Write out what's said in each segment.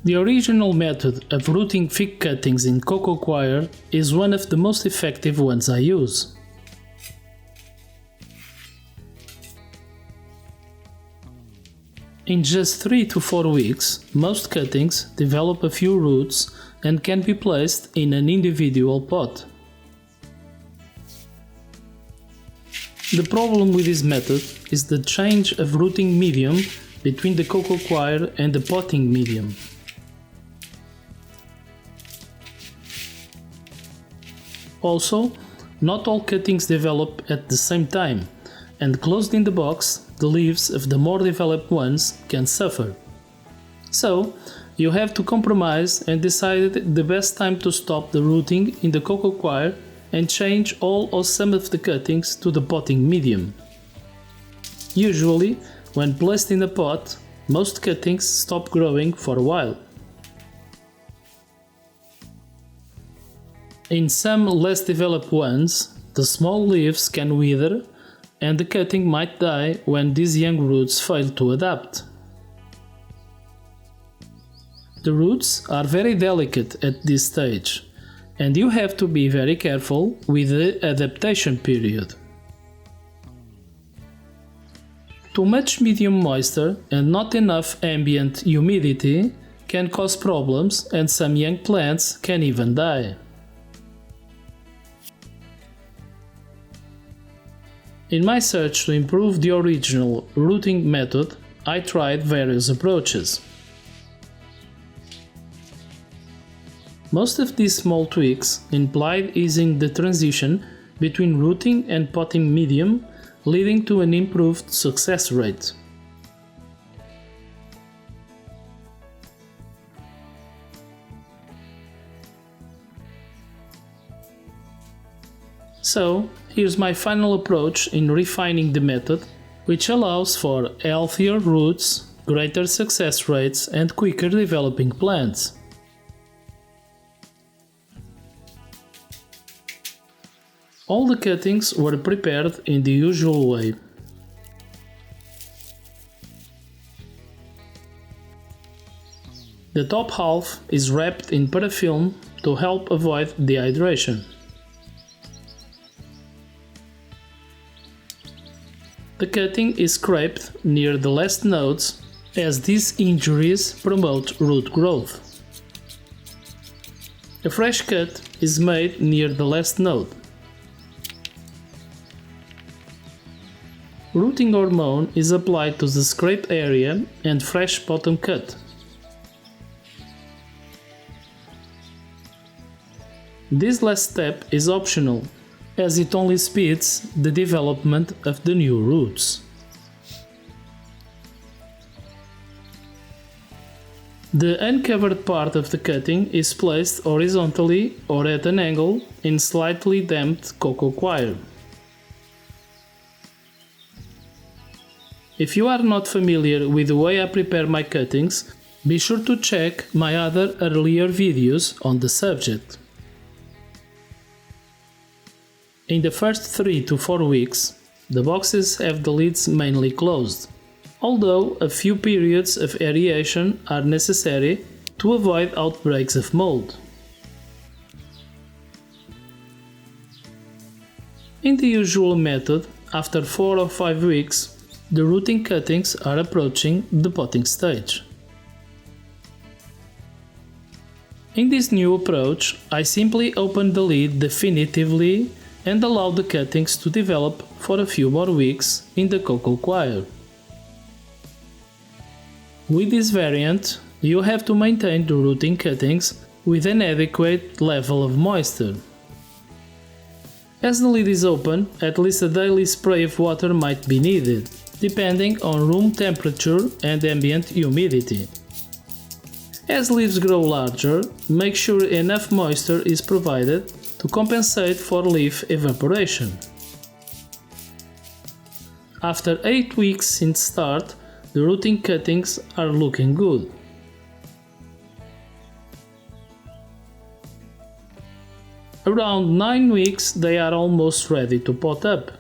The original method of rooting thick cuttings in coco coir is one of the most effective ones I use. In just 3 to 4 weeks, most cuttings develop a few roots and can be placed in an individual pot. The problem with this method is the change of rooting medium between the coco coir and the potting medium. Also, not all cuttings develop at the same time, and closed in the box, the leaves of the more developed ones can suffer. So, you have to compromise and decide the best time to stop the rooting in the coco coir and change all or some of the cuttings to the potting medium. Usually, when placed in a pot, most cuttings stop growing for a while. In some less developed ones, the small leaves can wither and the cutting might die when these young roots fail to adapt. The roots are very delicate at this stage, and you have to be very careful with the adaptation period. Too much medium moisture and not enough ambient humidity can cause problems, and some young plants can even die. In my search to improve the original rooting method, I tried various approaches. Most of these small tweaks implied easing the transition between rooting and potting medium, leading to an improved success rate. So, here's my final approach in refining the method, which allows for healthier roots, greater success rates, and quicker developing plants. All the cuttings were prepared in the usual way. The top half is wrapped in parafilm to help avoid dehydration. The cutting is scraped near the last nodes, as these injuries promote root growth. A fresh cut is made near the last node. Rooting hormone is applied to the scraped area and fresh bottom cut. This last step is optional, as it only speeds the development of the new roots. The uncovered part of the cutting is placed horizontally or at an angle in slightly damped coco coir. If you are not familiar with the way I prepare my cuttings, be sure to check my other earlier videos on the subject. In the first 3 to 4 weeks, the boxes have the lids mainly closed, although a few periods of aeration are necessary to avoid outbreaks of mold. In the usual method, after 4 or 5 weeks, the rooting cuttings are approaching the potting stage. In this new approach, I simply open the lid definitively and allow the cuttings to develop for a few more weeks in the coco coir. With this variant, you have to maintain the rooting cuttings with an adequate level of moisture. As the lid is open, at least a daily spray of water might be needed, depending on room temperature and ambient humidity. As leaves grow larger, make sure enough moisture is provided to compensate for leaf evaporation. After 8 weeks since start, the rooting cuttings are looking good. Around 9 weeks they are almost ready to pot up.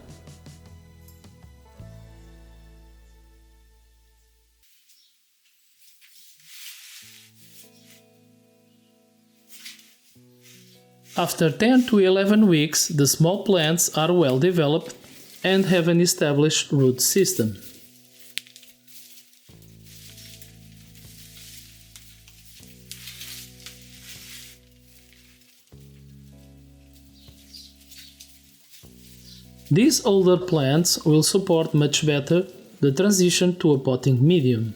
After 10 to 11 weeks, the small plants are well developed and have an established root system. These older plants will support much better the transition to a potting medium.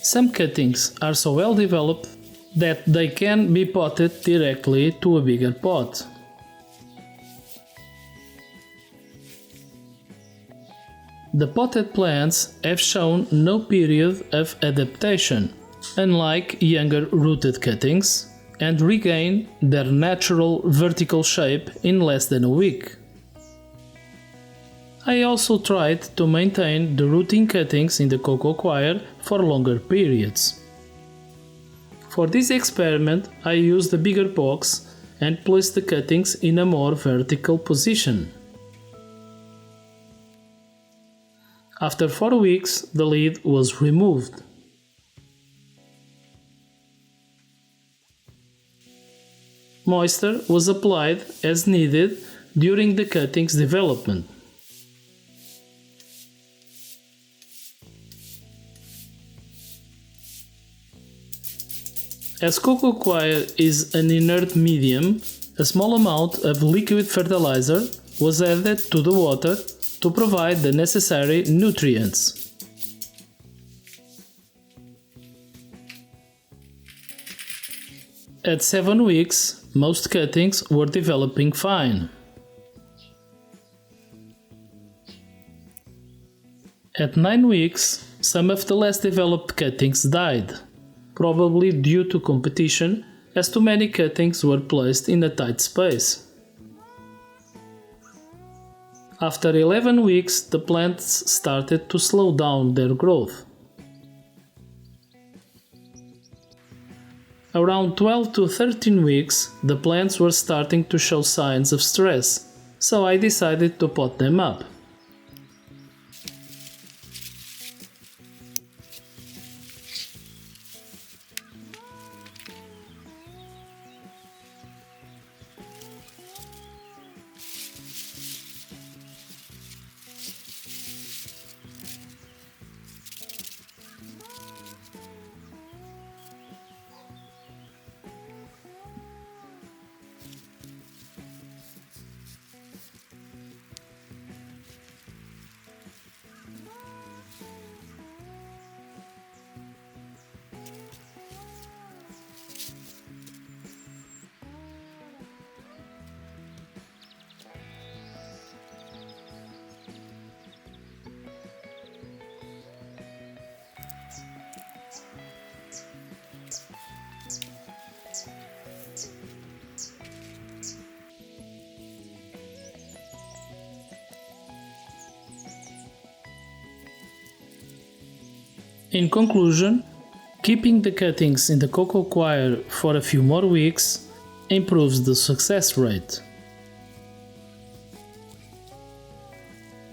Some cuttings are so well developed that they can be potted directly to a bigger pot. The potted plants have shown no period of adaptation, unlike younger rooted cuttings, and regain their natural vertical shape in less than a week. I also tried to maintain the rooting cuttings in the coco coir for longer periods. For this experiment, I used a bigger box and placed the cuttings in a more vertical position. After 4 weeks, the lid was removed. Moisture was applied as needed during the cuttings development. As coco coir is an inert medium, a small amount of liquid fertilizer was added to the water to provide the necessary nutrients. At 7 weeks, most cuttings were developing fine. At 9 weeks, some of the less developed cuttings died, probably due to competition, as too many cuttings were placed in a tight space. After 11 weeks, the plants started to slow down their growth. Around 12 to 13 weeks, the plants were starting to show signs of stress, so I decided to pot them up. In conclusion, keeping the cuttings in the coco coir for a few more weeks improves the success rate.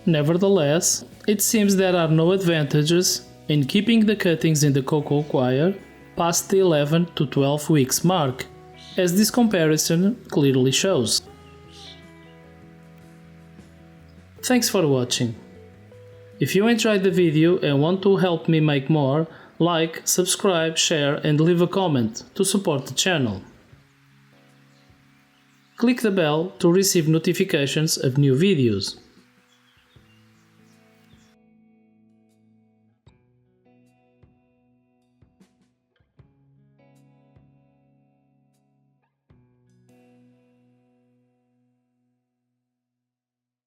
Nevertheless, it seems there are no advantages in keeping the cuttings in the coco coir past the 11 to 12 weeks mark, as this comparison clearly shows. Thanks for watching. If you enjoyed the video and want to help me make more, like, subscribe, share and leave a comment to support the channel. Click the bell to receive notifications of new videos.